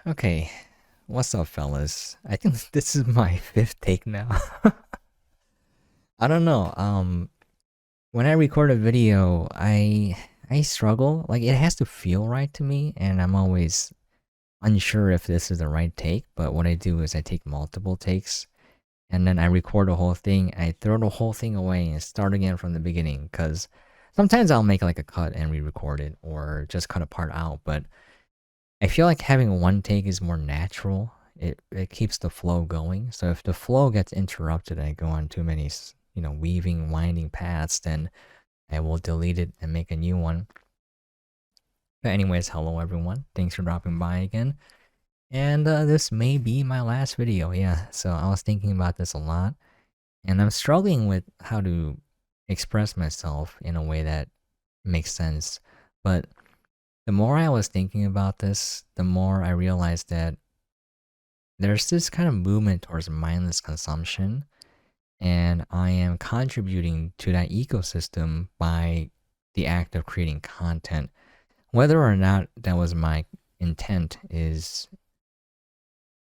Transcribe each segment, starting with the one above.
Okay, what's up, fellas? I think this is my fifth take now. I don't know. When I record a video, I struggle. Like it has to feel right to me, and I'm always unsure if this is the right take. But what I do is I take multiple takes, and then I record the whole thing. I throw the whole thing away and start again from the beginning. Cause sometimes I'll make like a cut and re-record it, or just cut a part out. But I feel like having one take is more natural. It keeps the flow going. So if the flow gets interrupted and I go on too many, weaving, winding paths, then I will delete it and make a new one. But anyways, hello everyone. Thanks for dropping by again. And this may be my last video. Yeah. So I was thinking about this a lot, and I'm struggling with how to express myself in a way that makes sense. But the more I was thinking about this, the more I realized that there's this kind of movement towards mindless consumption, and I am contributing to that ecosystem by the act of creating content. Whether or not that was my intent is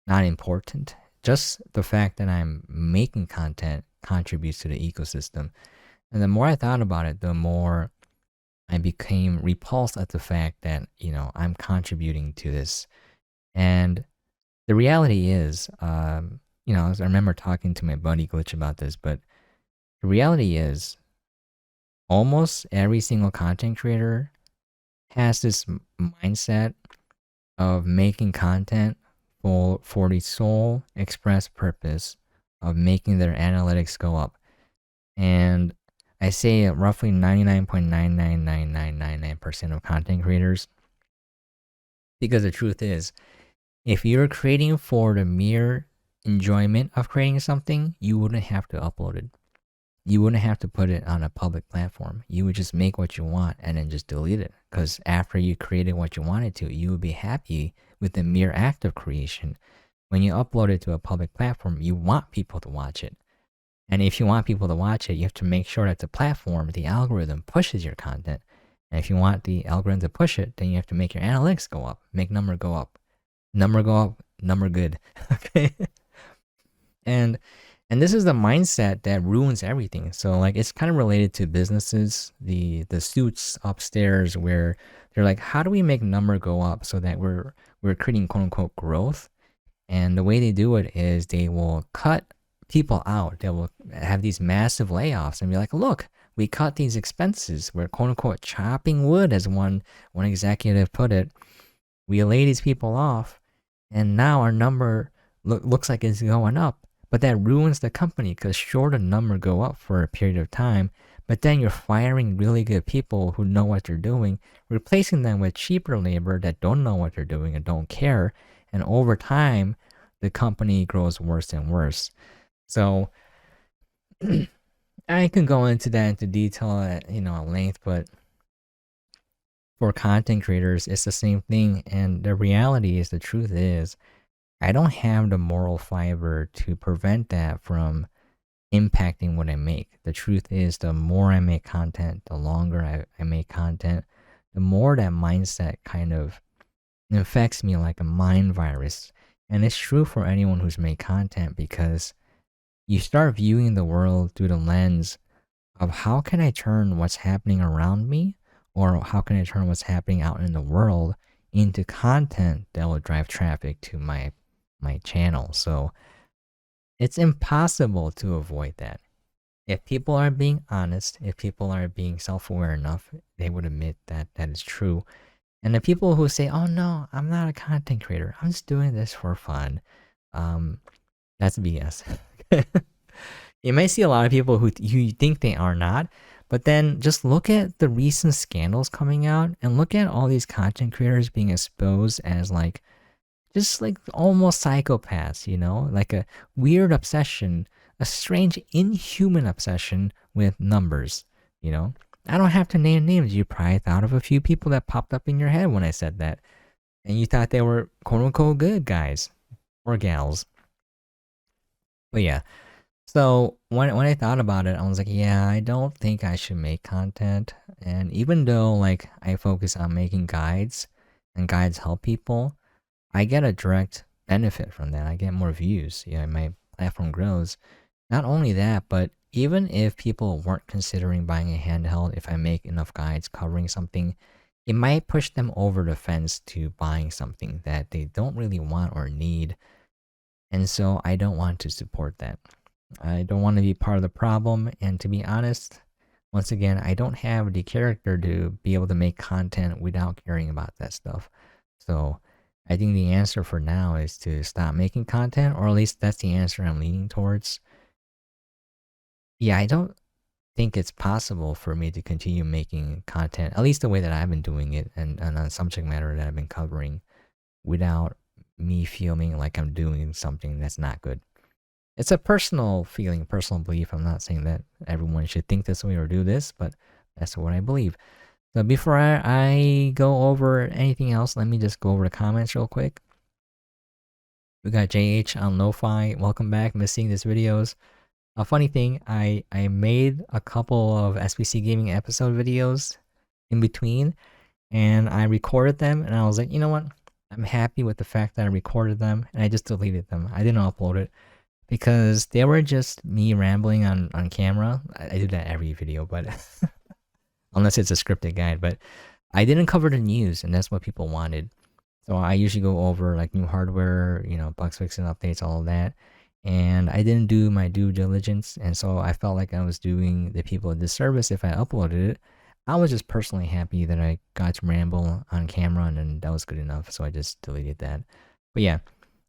not important. Just the fact that I'm making content contributes to the ecosystem. And the more I thought about it, the more I became repulsed at the fact that, I'm contributing to this. And the reality is, I remember talking to my buddy Glitch about this, but the reality is almost every single content creator has this mindset of making content for the sole express purpose of making their analytics go up. And I say roughly 99.999999% of content creators, because the truth is, if you're creating for the mere enjoyment of creating something, you wouldn't have to upload it. You wouldn't have to put it on a public platform. You would just make what you want and then just delete it. Because after you created what you wanted to, you would be happy with the mere act of creation. When you upload it to a public platform, you want people to watch it. And if you want people to watch it, you have to make sure that the platform, the algorithm, pushes your content. And if you want the algorithm to push it, then you have to make your analytics go up, make number go up. Number go up, number good. Okay. and and this is the mindset that ruins everything. So like it's kind of related to businesses, the suits upstairs where they're like, how do we make number go up so that we're creating quote unquote growth? And the way they do it is they will cut people out. They will have these massive layoffs and be like, look, we cut these expenses. We're quote unquote chopping wood, as one executive put it. We lay these people off, and now our number looks like it's going up. But that ruins the company because sure, the number go up for a period of time, but then you're firing really good people who know what they're doing, replacing them with cheaper labor that don't know what they're doing and don't care. And over time, the company grows worse and worse. So I can go into that into detail at length, but for content creators, it's the same thing. And the reality is, the truth is, I don't have the moral fiber to prevent that from impacting what I make. The truth is, the more I make content, the longer I make content, the more that mindset kind of infects me like a mind virus. And it's true for anyone who's made content, because you start viewing the world through the lens of how can I turn what's happening around me, or how can I turn what's happening out in the world into content that will drive traffic to my channel. So it's impossible to avoid that. If people are being honest, if people are being self-aware enough, they would admit that that is true. And the people who say, "Oh no, I'm not a content creator. I'm just doing this for fun," that's BS. You may see a lot of people who you think they are not, but then just look at the recent scandals coming out and look at all these content creators being exposed as like just like almost psychopaths, like a weird obsession, a strange inhuman obsession with numbers, I don't have to name names. You probably thought of a few people that popped up in your head when I said that, and you thought they were quote unquote good guys or gals. But yeah, so when I thought about it, I was like, yeah, I don't think I should make content. And even though like I focus on making guides and guides help people, I get a direct benefit from that. I get more views. Yeah, my platform grows. Not only that, but even if people weren't considering buying a handheld, if I make enough guides covering something, it might push them over the fence to buying something that they don't really want or need. And so I don't want to support that. I don't want to be part of the problem. And to be honest, once again, I don't have the character to be able to make content without caring about that stuff. So I think the answer for now is to stop making content, or at least that's the answer I'm leaning towards. Yeah, I don't think it's possible for me to continue making content, at least the way that I've been doing it and on subject matter that I've been covering, without me feeling like I'm doing something that's not good. It's a personal feeling, personal belief. I'm not saying that everyone should think this way or do this, but that's what I believe. So before I go over anything else, let me just go over the comments real quick. We got JH on Lo-Fi. Welcome back. Missing these videos. A funny thing, I made a couple of SBC Gaming episode videos in between, and I recorded them, and I was like, you know what? I'm happy with the fact that I recorded them, and I just deleted them. I didn't upload it because they were just me rambling on camera. I do that every video, but unless it's a scripted guide. But I didn't cover the news, and that's what people wanted. So I usually go over like new hardware, bugs fixing updates, all of that. And I didn't do my due diligence, and so I felt like I was doing the people a disservice if I uploaded it. I was just personally happy that I got to ramble on camera, and then that was good enough, so I just deleted that. But yeah,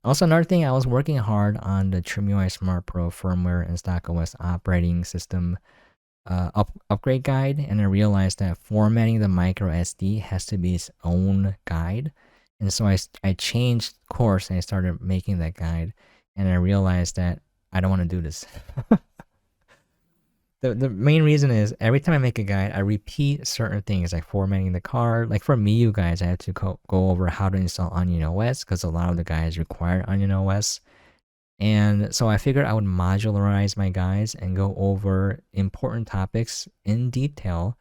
also another thing, I was working hard on the TrimUI Smart Pro firmware and stockOS operating system upgrade guide, and I realized that formatting the micro SD has to be its own guide. And so I changed course and I started making that guide, and I realized that I don't want to do this. The main reason is every time I make a guide, I repeat certain things like formatting the card. Like for me, you guys, I have to go over how to install Onion OS because a lot of the guides require Onion OS. And so I figured I would modularize my guides and go over important topics in detail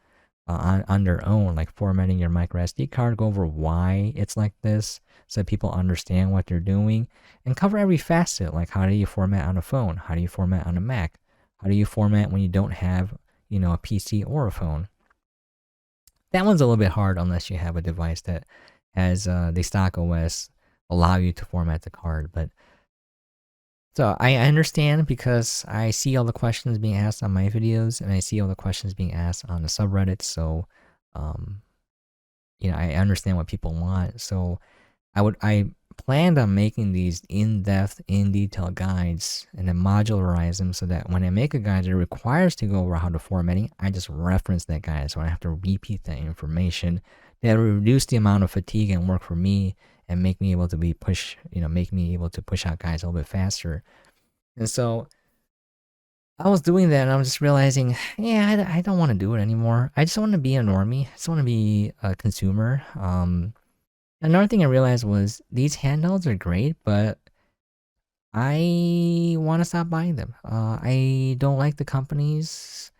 on their own, like formatting your micro SD card, go over why it's like this so that people understand what they're doing, and cover every facet, like how do you format on a phone, how do you format on a Mac, how do you format when you don't have a PC or a phone. That one's a little bit hard unless you have a device that has the stock OS allow you to format the card. But so I understand because I see all the questions being asked on my videos, and I see all the questions being asked on the subreddit. So, I understand what people want. So I planned on making these in-depth, in-detail guides and then modularize them so that when I make a guide that requires to go over how to formatting, I just reference that guide so I don't have to repeat that information. That will reduce the amount of fatigue and work for me and make me able to make me able to push out guides a little bit faster. And so I was doing that, and I was just realizing, yeah, I don't want to do it anymore. I just want to be a normie. I just want to be a consumer. Another thing I realized was these handhelds are great, but I want to stop buying them. I don't like the companies.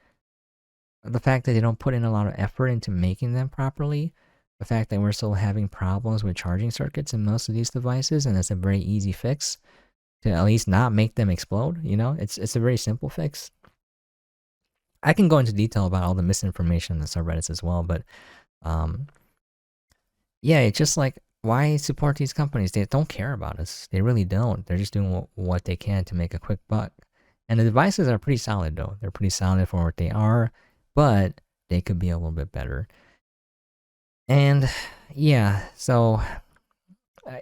The fact that they don't put in a lot of effort into making them properly. The fact that we're still having problems with charging circuits in most of these devices, and it's a very easy fix to at least not make them explode. It's a very simple fix. I can go into detail about all the misinformation in the subreddits as well, but yeah, it's just like, why support these companies? They don't care about us. They really don't. They're just doing what they can to make a quick buck. And the devices are pretty solid though. They're pretty solid for what they are, but they could be a little bit better. And yeah, so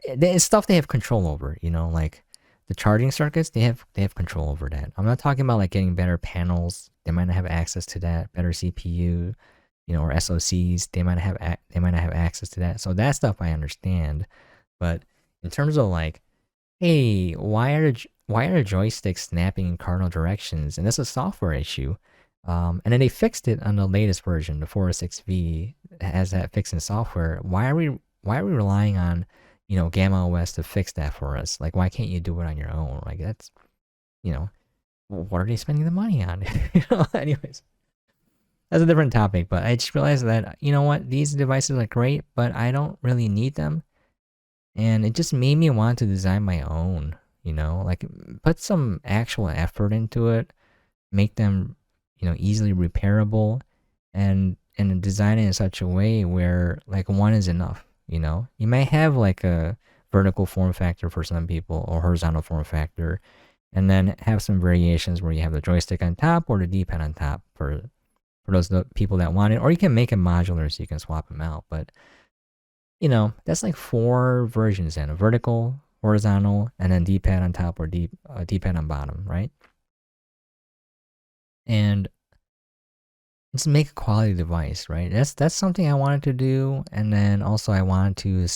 it's stuff they have control over, like the charging circuits, they have control over that. I'm not talking about like getting better panels. They might not have access to that, better CPU, or SoCs. They might have access to that. So that stuff I understand. But in terms of like, hey, why are the joysticks snapping in cardinal directions? And that's a software issue. And then they fixed it on the latest version, the 406V has that fixed in software. Why are we relying on, Gamma OS to fix that for us? Like, why can't you do it on your own? Like, that's, what are they spending the money on? Anyways, that's a different topic. But I just realized that, these devices are great, but I don't really need them. And it just made me want to design my own, like put some actual effort into it, make them, easily repairable, and design it in such a way where like one is enough. You might have like a vertical form factor for some people or horizontal form factor, and then have some variations where you have the joystick on top or the D-pad on top for those people that want it, or you can make it modular so you can swap them out. But that's like four versions then: a vertical, horizontal, and then D-pad on top or D-pad on bottom, right? And just make a quality device, right? That's something I wanted to do, and then also I wanted to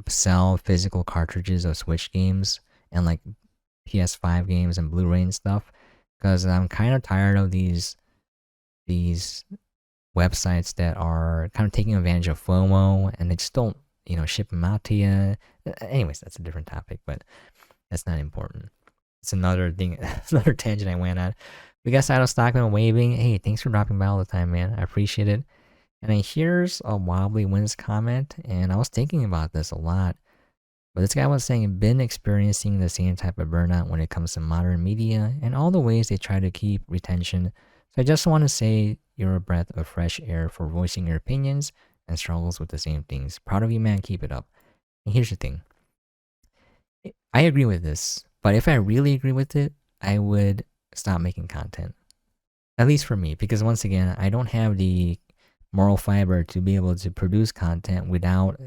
sell physical cartridges of Switch games and like PS5 games and Blu-ray and stuff, because I'm kind of tired of these websites that are kind of taking advantage of FOMO and they just don't, ship them out to you. Anyways, that's a different topic, but that's not important. It's another thing, another tangent I went on. We got Saddle Stockman waving. Hey, thanks for dropping by all the time, man. I appreciate it. And then here's a Wobbly Wins comment, and I was thinking about this a lot. But this guy was saying, been experiencing the same type of burnout when it comes to modern media and all the ways they try to keep retention. So I just want to say you're a breath of fresh air for voicing your opinions and struggles with the same things. Proud of you, man. Keep it up. And here's the thing. I agree with this, but if I really agree with it, I would stop making content. At least for me, because once again, I don't have the moral fiber to be able to produce content without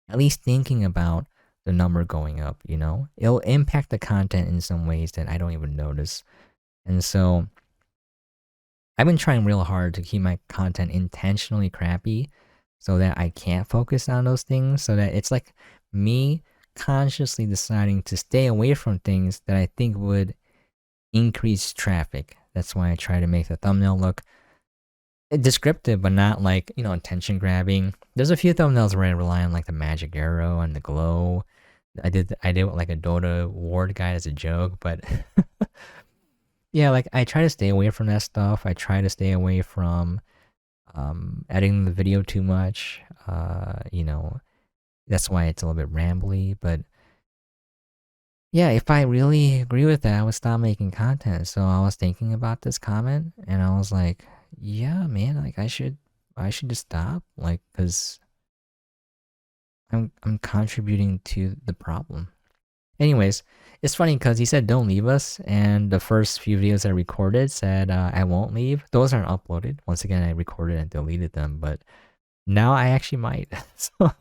at least thinking about the number going up, It'll impact the content in some ways that I don't even notice. And so I've been trying real hard to keep my content intentionally crappy so that I can't focus on those things, so that it's like me consciously deciding to stay away from things that I think would increase traffic. That's why I try to make the thumbnail look descriptive, but not like, attention grabbing. There's a few thumbnails where I rely on like the magic arrow and the glow. I did like a Dota ward guide as a joke, but yeah, like I try to stay away from that stuff. I try to stay away from editing the video too much. That's why it's a little bit rambly, but yeah, if I really agree with that, I would stop making content. So I was thinking about this comment and I was like, yeah, man, like I should just stop, like, cuz I'm contributing to the problem. Anyways, it's funny because he said don't leave us, and the first few videos I recorded said I won't leave. Those aren't uploaded. Once again, I recorded and deleted them, but now I actually might. So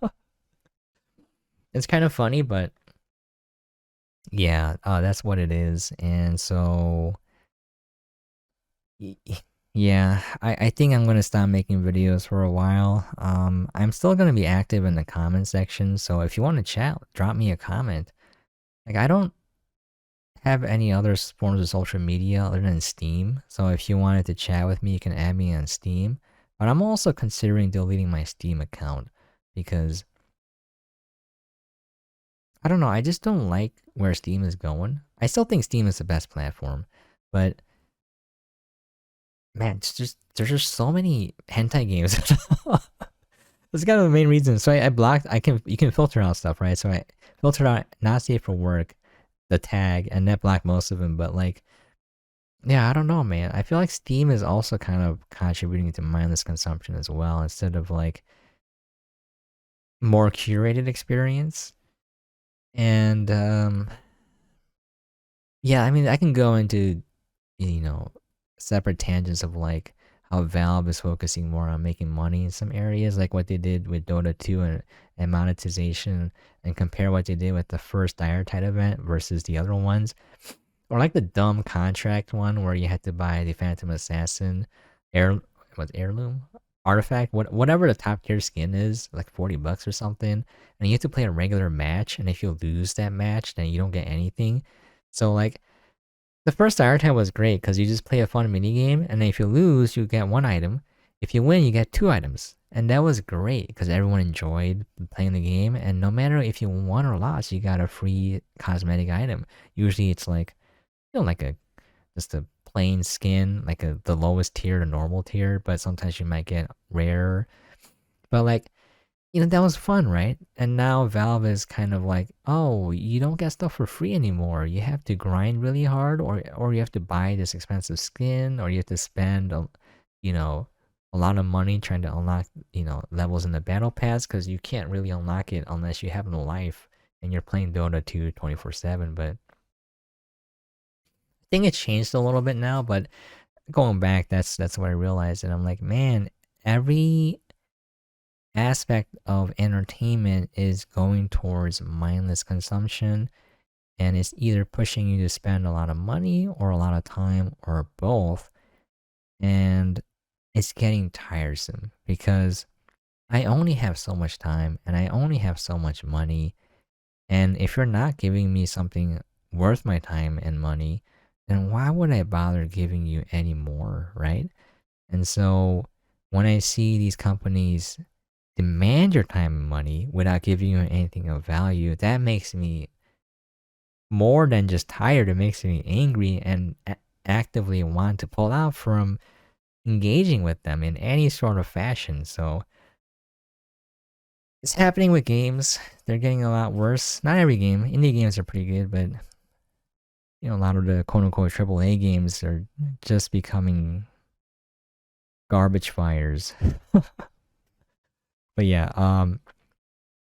it's kind of funny, but yeah, that's what it is. And so yeah, I think I'm gonna stop making videos for a while. I'm still gonna be active in the comment section, so if you want to chat, drop me a comment. Like I don't have any other forms of social media other than Steam, so if you wanted to chat with me, you can add me on Steam. But I'm also considering deleting my Steam account because I don't know, I just don't like where Steam is going. I still think Steam is the best platform, but man, there's just so many hentai games. That's kind of the main reason. So I blocked. You can filter out stuff, right? So I filtered out not safe for work, the tag, and that blocked most of them. But like, yeah, I don't know, man. I feel like Steam is also kind of contributing to mindless consumption as well, instead of like more curated experience. And yeah, I mean, I can go into you know separate tangents of like how Valve is focusing more on making money in some areas, like what they did with Dota 2 and monetization, and compare what they did with the first Diretide event versus the other ones. Or like the dumb contract one where you had to buy the Phantom Assassin heirloom artifact, whatever the top tier skin is, like $40 or something, and you have to play a regular match, and if you lose that match, then you don't get anything. So like the first Diretide was great because you just play a fun mini game, and then if you lose, you get one item. If you win, you get two items, and that was great because everyone enjoyed playing the game. And no matter if you won or lost, you got a free cosmetic item. Usually, it's like like a just a plain skin, like the lowest tier, the normal tier. But sometimes you might get rare. But like that was fun, right? And now Valve is kind of like, oh, you don't get stuff for free anymore. You have to grind really hard, or you have to buy this expensive skin, or you have to spend, you know, a lot of money trying to unlock, levels in the battle pass because you can't really unlock it unless you have no life and you're playing Dota 2 24/7. But I think it's changed a little bit now. But going back, that's what I realized, and I'm like, man, every aspect of entertainment is going towards mindless consumption, and it's either pushing you to spend a lot of money or a lot of time or both, and it's getting tiresome because I only have so much time and I only have so much money, and if you're not giving me something worth my time and money, then why would I bother giving you any more, right? And so when I see these companies demand your time and money without giving you anything of value, that makes me more than just tired. It makes me angry and actively want to pull out from engaging with them in any sort of fashion. So it's happening with games. They're getting a lot worse. Not every game. Indie games are pretty good, but a lot of the quote unquote AAA games are just becoming garbage fires. But yeah,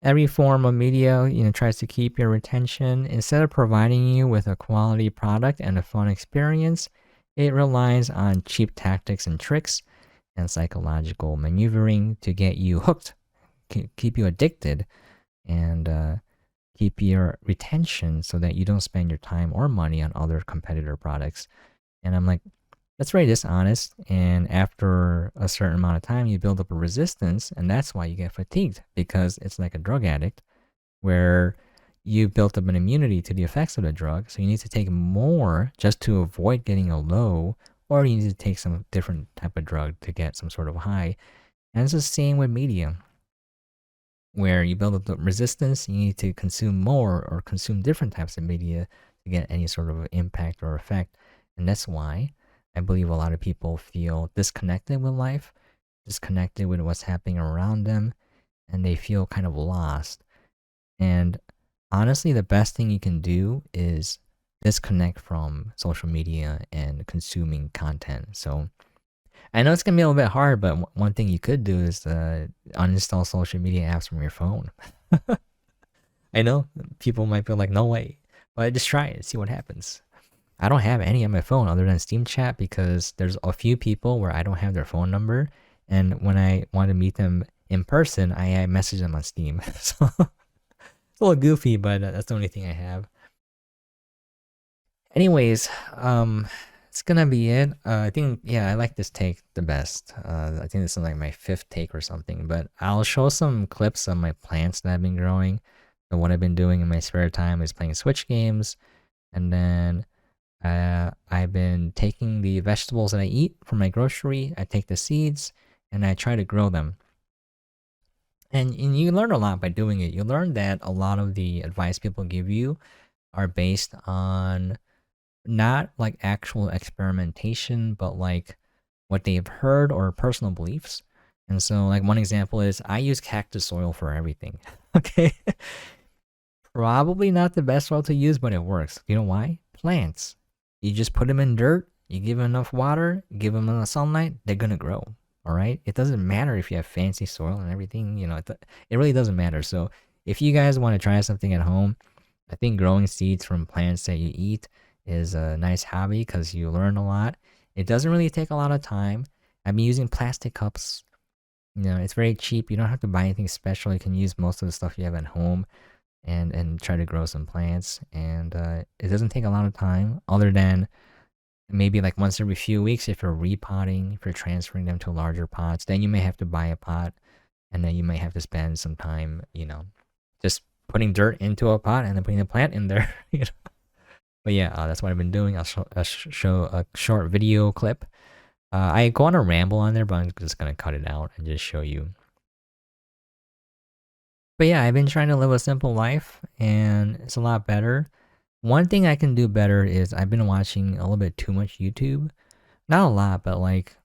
every form of media, tries to keep your attention. Instead of providing you with a quality product and a fun experience, it relies on cheap tactics and tricks and psychological maneuvering to get you hooked, keep you addicted, and keep your retention so that you don't spend your time or money on other competitor products. And I'm like, that's very dishonest. And after a certain amount of time, you build up a resistance, and that's why you get fatigued, because it's like a drug addict where you built up an immunity to the effects of the drug. So you need to take more just to avoid getting a low, or you need to take some different type of drug to get some sort of high. And it's the same with media, where you build up the resistance, you need to consume more or consume different types of media to get any sort of impact or effect. And that's why I believe a lot of people feel disconnected with life, disconnected with what's happening around them, and they feel kind of lost. And honestly, the best thing you can do is disconnect from social media and consuming content. So I know it's gonna be a little bit hard, but one thing you could do is uninstall social media apps from your phone. I know people might feel like, no way, but just try it, see what happens. I don't have any on my phone other than Steam Chat because there's a few people where I don't have their phone number, and when I want to meet them in person, I message them on Steam. So it's a little goofy, but that's the only thing I have. Anyways, it's gonna be it. I think, yeah, I like this take the best. I think this is like my fifth take or something, but I'll show some clips of my plants that I've been growing. So what I've been doing in my spare time is playing Switch games, and then I've been taking the vegetables that I eat from my grocery. I take the seeds and I try to grow them. And you learn a lot by doing it. You learn that a lot of the advice people give you are based on not like actual experimentation, but like what they've heard or personal beliefs. And so, like, one example is I use cactus soil for everything. Okay. Probably not the best soil to use, but it works. You know why? Plants. You just put them in dirt, you give them enough water, give them enough sunlight, they're gonna grow. All right. It doesn't matter if you have fancy soil and everything. It really doesn't matter. So if you guys want to try something at home, I think growing seeds from plants that you eat is a nice hobby because you learn a lot. It doesn't really take a lot of time. I've been using plastic cups. It's very cheap. You don't have to buy anything special. You can use most of the stuff you have at home and try to grow some plants. And it doesn't take a lot of time other than maybe like once every few weeks if you're repotting, if you're transferring them to larger pots, then you may have to buy a pot, and then you might have to spend some time, just putting dirt into a pot and then putting the plant in there. But yeah, that's what I've been doing. I'll show a short video clip. I go on a ramble on there, but I'm just gonna cut it out and just show you. But yeah, I've been trying to live a simple life, and it's a lot better. One thing I can do better is I've been watching a little bit too much YouTube. Not a lot, but like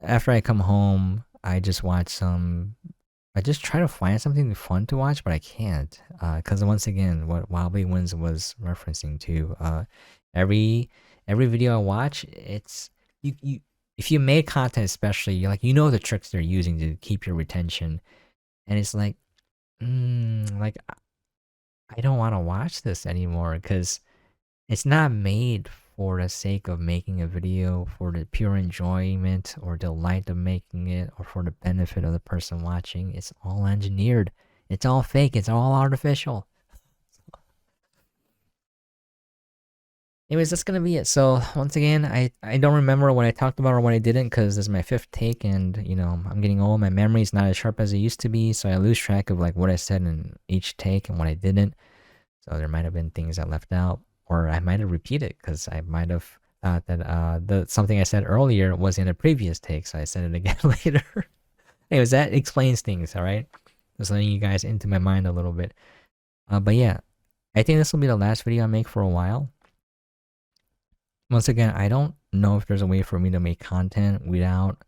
after I come home, I just watch some I just try to find something fun to watch, but I can't. Because once again, what Wobbly Wins was referencing to, every every video I watch, it's you. If you make content, especially, you know the tricks they're using to keep your retention, and it's like, like I don't want to watch this anymore because it's not made for the sake of making a video, for the pure enjoyment or delight of making it, or for the benefit of the person watching. It's all engineered. It's all fake. It's all artificial. Anyways, that's gonna be it. So once again, I don't remember what I talked about or what I didn't because this is my fifth take, and I'm getting old. My memory's not as sharp as it used to be, so I lose track of like what I said in each take and what I didn't. So there might have been things I left out, or I might have repeated because I might have thought that the something I said earlier was in a previous take, so I said it again later. Anyways, that explains things. All right, just letting you guys into my mind a little bit. But yeah, I think this will be the last video I make for a while. Once again, I don't know if there's a way for me to make content without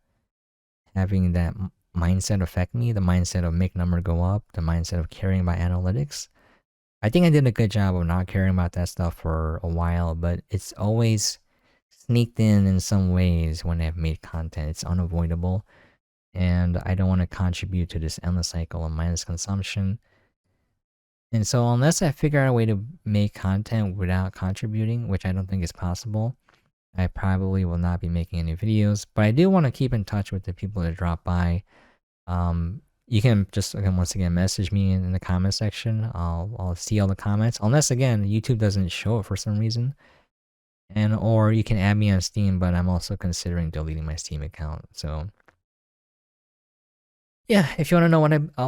having that mindset affect me, the mindset of make number go up, the mindset of caring about analytics. I think I did a good job of not caring about that stuff for a while, but it's always sneaked in some ways when I've made content. It's unavoidable, and I don't want to contribute to this endless cycle of mindless consumption. And so unless I figure out a way to make content without contributing, which I don't think is possible, I probably will not be making any videos. But I do want to keep in touch with the people that drop by. You can just, again, once again, message me in the comment section. I'll see all the comments, unless again YouTube doesn't show it for some reason. And or you can add me on Steam, but I'm also considering deleting my Steam account. So yeah, if you want to know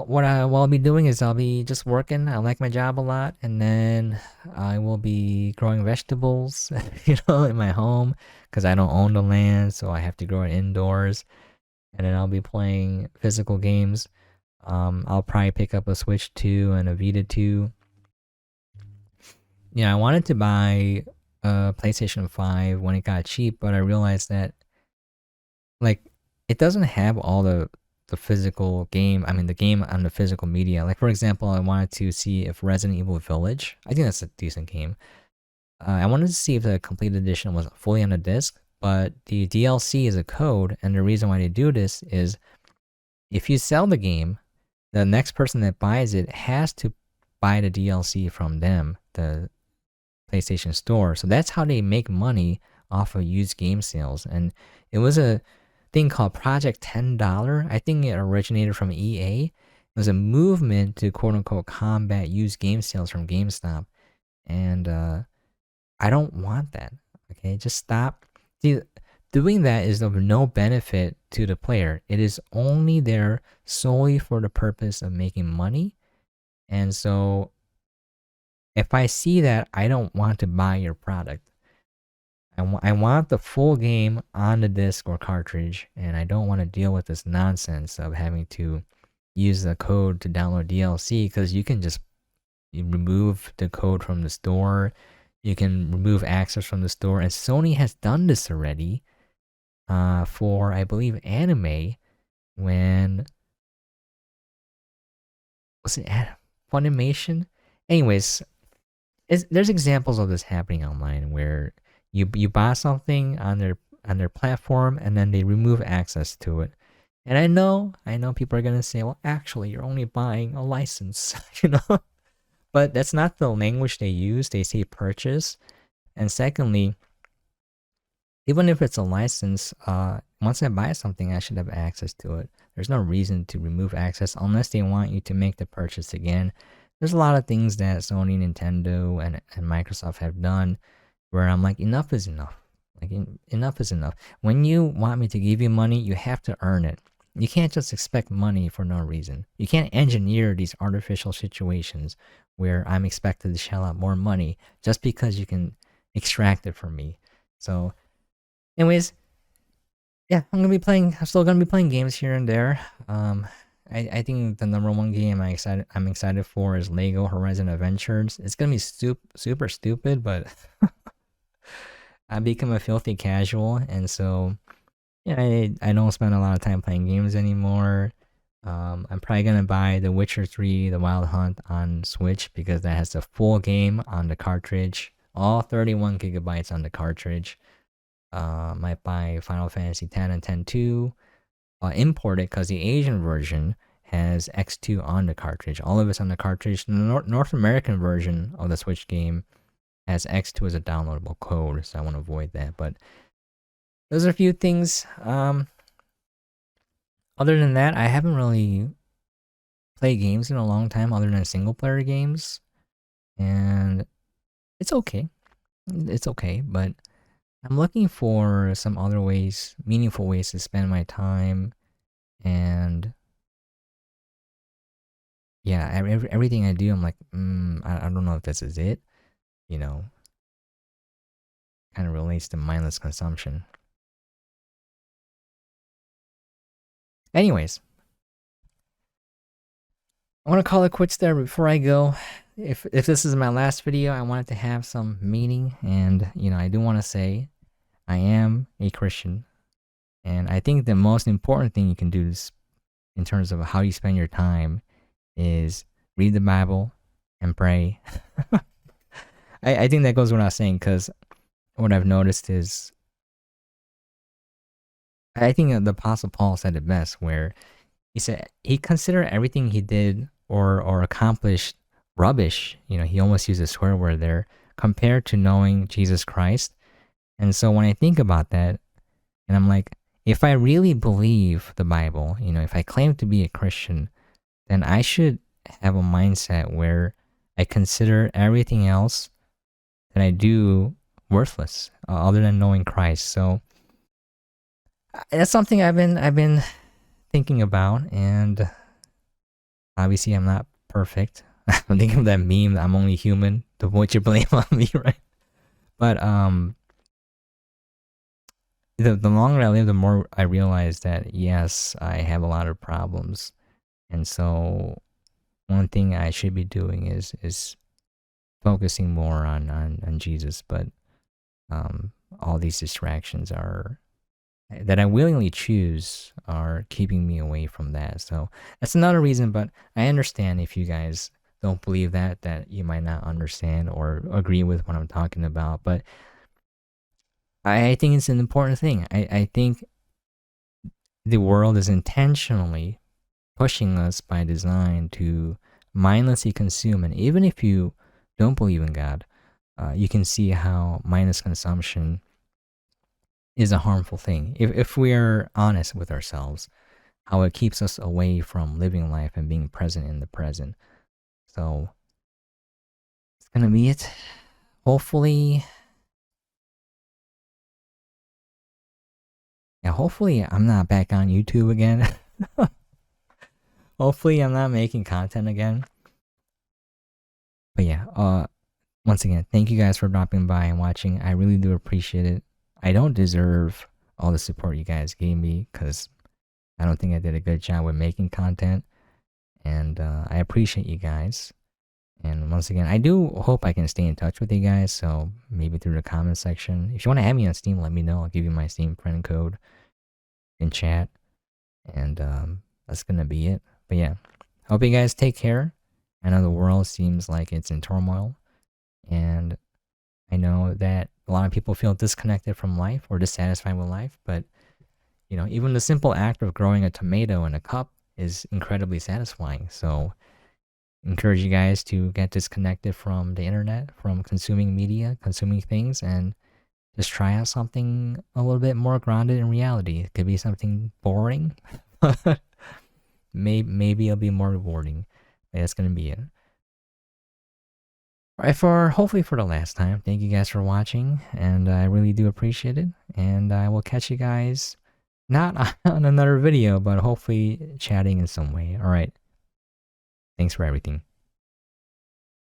what I'll be doing is I'll be just working. I like my job a lot, and then I will be growing vegetables, in my home because I don't own the land, so I have to grow it indoors. And then I'll be playing physical games. I'll probably pick up a Switch 2 and a Vita 2. Yeah, I wanted to buy a PlayStation 5 when it got cheap, but I realized that it doesn't have all the physical game. I mean, the game on the physical media. Like, for example, I wanted to see if Resident Evil Village, I think that's a decent game. I wanted to see if the complete edition was fully on the disc, but the DLC is a code, and the reason why they do this is if you sell the game, the next person that buys it has to buy the DLC from them, the PlayStation Store. So that's how they make money off of used game sales. And it was a thing called Project $10. I think it originated from EA. It was a movement to quote unquote combat used game sales from GameStop. And I don't want that. Okay, just stop. See, doing that is of no benefit to the player. It is only there solely for the purpose of making money. And so if I see that, I don't want to buy your product. I want the full game on the disc or cartridge, and I don't want to deal with this nonsense of having to use the code to download DLC, because you can just remove the code from the store. You can remove access from the store, and Sony has done this already for, I believe, anime. When was it Funimation? Anyways, there's examples of this happening online where you buy something on their platform and then they remove access to it. And I know people are gonna say, well, actually, you're only buying a license, but that's not the language they use. They say purchase. And secondly, even if it's a license, once I buy something, I should have access to it. There's no reason to remove access unless they want you to make the purchase again. There's a lot of things that Sony, Nintendo, and Microsoft have done where I'm like, enough is enough. Like, enough is enough. When you want me to give you money, you have to earn it. You can't just expect money for no reason. You can't engineer these artificial situations where I'm expected to shell out more money just because you can extract it from me. So, anyways, yeah, I'm still gonna be playing games here and there. I think the number one game I'm excited for is Lego Horizon Adventures. It's gonna be super stupid, but I become a filthy casual, and so yeah, I don't spend a lot of time playing games anymore. I'm probably gonna buy The Witcher 3, The Wild Hunt on Switch because that has the full game on the cartridge, all 31 gigabytes on the cartridge. Might buy Final Fantasy 10 and 10-2, import it because the Asian version has X2 on the cartridge. All of it's on the cartridge. The North American version of the Switch game has X2 as a downloadable code, so I want to avoid that. But those are a few things. Other than that, I haven't really played games in a long time other than single player games. And it's okay. It's okay, but I'm looking for some other ways, meaningful ways to spend my time. And yeah, everything I do, I'm like, I don't know if this is it. You know, kind of relates to mindless consumption. Anyways, I want to call it quits there before I go. If this is my last video, I want it to have some meaning, and I do want to say I am a Christian, and I think the most important thing you can do is, in terms of how you spend your time, is read the Bible and pray. I think that goes without saying, because what I've noticed is, I think the Apostle Paul said it best, where he said he considered everything he did or accomplished rubbish. He almost used a swear word there, compared to knowing Jesus Christ. And so when I think about that, and I'm like, if I really believe the Bible, if I claim to be a Christian, then I should have a mindset where I consider everything else that I do worthless, other than knowing Christ. So that's something I've been thinking about, and obviously I'm not perfect. I'm thinking of that meme that I'm only human, to put your blame on me, right? But the longer I live, the more I realize that yes, I have a lot of problems, and so one thing I should be doing is focusing more on Jesus. But all these distractions that I willingly choose are keeping me away from that. So that's another reason, but I understand if you guys don't believe that you might not understand or agree with what I'm talking about. But I think it's an important thing. I think the world is intentionally pushing us by design to mindlessly consume. And even if you don't believe in God, you can see how mindless consumption is a harmful thing. If we're honest with ourselves, how it keeps us away from living life and being present in the present. So it's gonna be it. Hopefully, I'm not back on YouTube again. Hopefully I'm not making content again. But yeah, once again, thank you guys for dropping by and watching. I really do appreciate it. I don't deserve all the support you guys gave me, because I don't think I did a good job with making content. And I appreciate you guys. And once again, I do hope I can stay in touch with you guys. So maybe through the comment section. If you want to add me on Steam, let me know. I'll give you my Steam friend code in chat. And that's going to be it. But yeah, hope you guys take care. I know the world seems like it's in turmoil. And I know that a lot of people feel disconnected from life or dissatisfied with life. But, even the simple act of growing a tomato in a cup is incredibly satisfying. So encourage you guys to get disconnected from the internet, from consuming media, consuming things, and just try out something a little bit more grounded in reality. It could be something boring, but maybe it'll be more rewarding. That's going to be it. All right, hopefully for the last time, thank you guys for watching, and I really do appreciate it. And I will catch you guys not on another video, but hopefully chatting in some way. All right. Thanks for everything.